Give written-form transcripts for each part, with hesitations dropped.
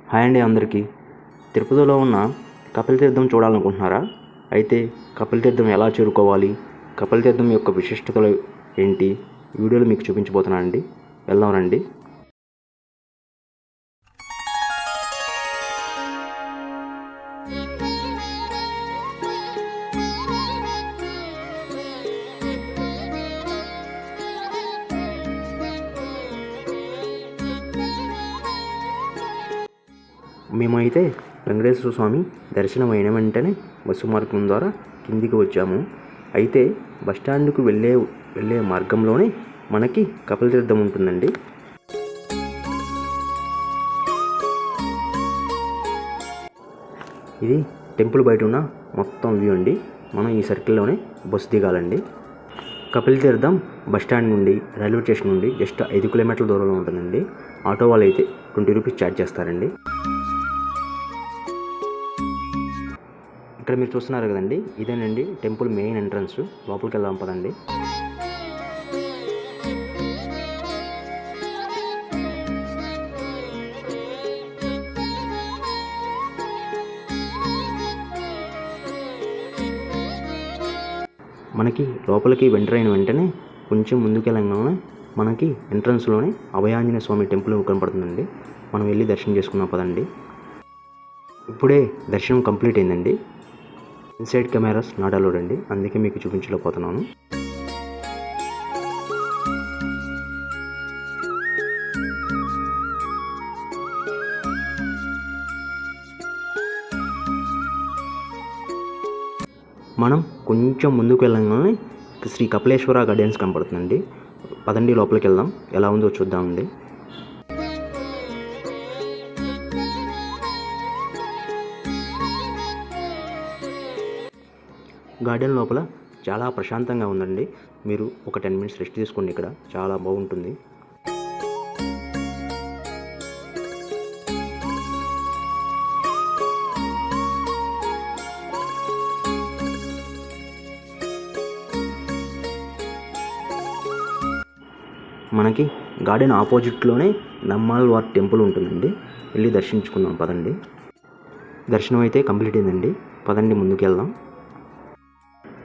Hi అండి అందరికీ. తిరుపతిలో ఉన్న కపిల తీర్థం చూడాలనుకుంటున్నారా? అయితే కపిల తీర్థం ఎలా చేరుకోవాలి, కపిల తీర్థం యొక్క విశిష్టతలు ఏంటి, ఈ వీడియోలో మీకు చూపించబోతున్నానండి. వెళ్దాం రండి. మేమైతే వెంకటేశ్వర స్వామి దర్శనం అయిన వెంటనే బస్సు మార్గం ద్వారా కిందికి వచ్చాము. అయితే బస్టాండ్కు వెళ్ళే మార్గంలోనే మనకి కపిల తీర్థం ఉంటుందండి. ఇది టెంపుల్ బయట ఉన్న మొత్తం వ్యూ అండి. మనం ఈ సర్కిల్లోనే బస్సు దిగాలండి. కపిల తీర్థం బస్టాండ్ నుండి, రైల్వే స్టేషన్ నుండి జస్ట్ 5 కిలోమీటర్ల దూరంలో ఉంటుందండి. ఆటో వాళ్ళు అయితే 20 రూపీస్ ఛార్జ్ చేస్తారండి. ఇక్కడ మీరు చూస్తున్నారు కదండి, ఇదేనండి టెంపుల్ మెయిన్ ఎంట్రన్స్. లోపలికి వెళ్దాం పదండి. మనకి లోపలికి ఎంటర్ అయిన వెంటనే కొంచెం ముందుకు వెళ్ళగానే మనకి ఎంట్రన్స్లోనే అభయాంజనేయ స్వామి టెంపుల్ కనపడుతుందండి. మనం వెళ్ళి దర్శనం చేసుకున్నాం పదండి. ఇప్పుడే దర్శనం కంప్లీట్ అయిందండి. ఇన్సైడ్ కెమెరాస్ నాట్ అలౌడ్ అండి, అందుకే మీకు చూపించలేకపోతున్నాను. మనం కొంచెం ముందుకు వెళ్ళగానే శ్రీ కపిలేశ్వర గార్డెన్స్ కనపడుతుందండి. పదండి లోపలికి వెళ్దాం, ఎలా ఉందో చూద్దామండి. గార్డెన్ లోపల చాలా ప్రశాంతంగా ఉందండి. మీరు ఒక 10 మినిట్స్ రెస్ట్ తీసుకోండి, ఇక్కడ చాలా బాగుంటుంది. మనకి గార్డెన్ ఆపోజిట్లోనే నమ్మాల్వార్ టెంపుల్ ఉంటుందండి. వెళ్ళి దర్శించుకుందాం పదండి. దర్శనం అయితే కంప్లీట్ అయిందండి. పదండి ముందుకు వెళ్దాం.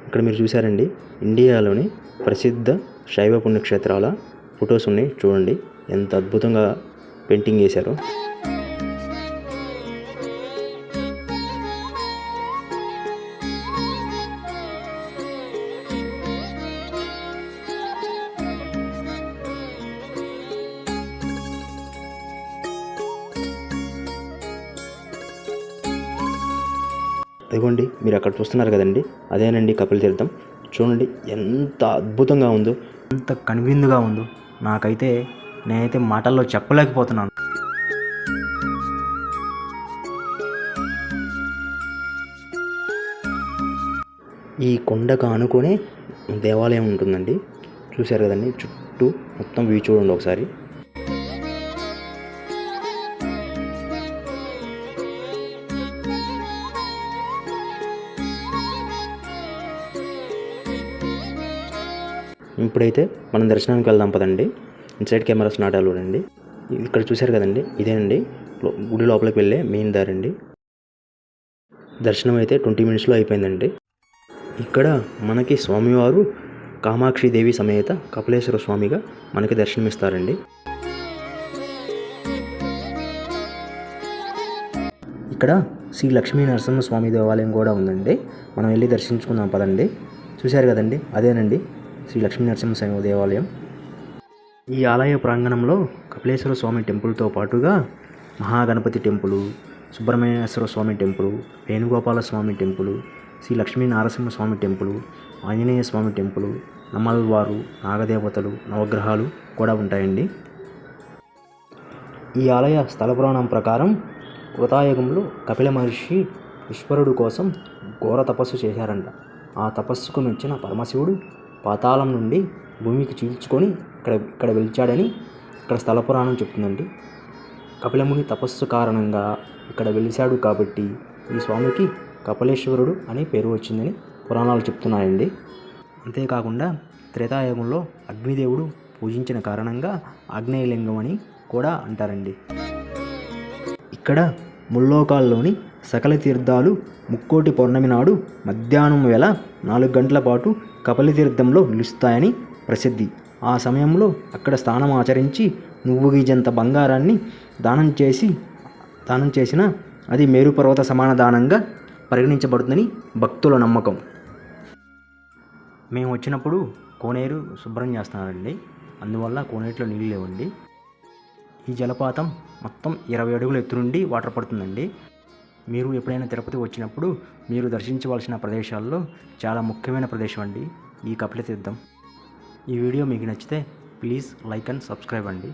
ఇక్కడ మీరు చూసారండి, ఇండియాలోని ప్రసిద్ధ శైవ పుణ్యక్షేత్రాల ఫొటోస్ ఉన్నాయి. చూడండి ఎంత అద్భుతంగా పెయింటింగ్ చేశారో. అదిగోండి మీరు అక్కడ చూస్తున్నారు కదండి, అదేనండి కపిల తీర్థం. చూడండి ఎంత అద్భుతంగా ఉందో, ఎంత కనువిందుగా ఉందో. నేనైతే మాటల్లో చెప్పలేకపోతున్నాను. ఈ కొండకు ఆనుకొని దేవాలయం ఉంటుందండి. చూశారు కదండి, చుట్టూ మొత్తం వ్యూ చూడండి ఒకసారి. ఇప్పుడైతే మనం దర్శనానికి వెళ్దాం పదండి. ఇన్సైడ్ కెమెరాస్ నాట్ అలౌడ్ అండి. ఇక్కడ చూశారు కదండి, ఇదేనండి గుడి లోపలికి వెళ్ళే మెయిన్ దారి అండి. దర్శనం అయితే 20 మినిట్స్లో అయిపోయిందండి. ఇక్కడ మనకి స్వామివారు కామాక్షిదేవి సమేత కపిలేశ్వర స్వామిగా మనకి దర్శనమిస్తారండి. ఇక్కడ శ్రీ లక్ష్మీ నరసింహస్వామి దేవాలయం కూడా ఉందండి. మనం వెళ్ళి దర్శించుకుందాం పదండి. చూశారు కదండి, అదేనండి శ్రీ లక్ష్మీ నరసింహస్వామి దేవాలయం. ఈ ఆలయ ప్రాంగణంలో కపిలేశ్వర స్వామి టెంపుల్తో పాటుగా మహాగణపతి టెంపుల్, సుబ్రహ్మణ్యేశ్వర స్వామి టెంపుల్, వేణుగోపాల స్వామి టెంపుల్, శ్రీ లక్ష్మీ నరసింహస్వామి టెంపుల్, ఆంజనేయ స్వామి టెంపుల్, నమ్మల్వారు, నాగదేవతలు, నవగ్రహాలు కూడా ఉంటాయండి. ఈ ఆలయ స్థల పురాణం ప్రకారం కృతాయుగంలో కపిల మహర్షి ఈశ్వరుడు కోసం ఘోర తపస్సు చేశారంట. ఆ తపస్సుకు మెచ్చిన పరమశివుడు పాతాళం నుండి భూమికి చీల్చుకొని ఇక్కడ వెలిచాడని ఇక్కడ స్థల పురాణం చెప్తుందండి. కపిలముని తపస్సు కారణంగా ఇక్కడ వెలిశాడు కాబట్టి ఈ స్వామికి కపిలేశ్వరుడు అనే పేరు వచ్చిందని పురాణాలు చెప్తున్నాయండి. అంతేకాకుండా త్రేతాయుగంలో అగ్నిదేవుడు పూజించిన కారణంగా ఆగ్నేయలింగం అని కూడా అంటారండి. ఇక్కడ ముల్లోకాల్లోని సకల తీర్థాలు ముక్కోటి పౌర్ణమి నాడు మధ్యాహ్నం వేళ 4 గంటల పాటు కపిల తీర్థంలో నిలుస్తాయని ప్రసిద్ధి. ఆ సమయంలో అక్కడ స్నానం ఆచరించి నువ్వు గీజంత బంగారాన్ని దానం చేసిన అది మేరు పర్వత సమాన దానంగా పరిగణించబడుతుందని భక్తుల నమ్మకం. మేము వచ్చినప్పుడు కోనేరు శుభ్రం చేస్తున్నారండి, అందువల్ల కోనేరులో నీళ్ళు లేవండి. ఈ జలపాతం మొత్తం 20 అడుగుల ఎత్తు నుండి వాటర్ పడుతుందండి. మీరు ఎప్పుడైనా తిరుపతి వచ్చినప్పుడు మీరు దర్శించవలసిన ప్రదేశాల్లో చాలా ముఖ్యమైన ప్రదేశం అండి ఈ కపిల తీర్థం. ఈ వీడియో మీకు నచ్చితే ప్లీజ్ లైక్ అండ్ సబ్స్క్రైబ్ అండి.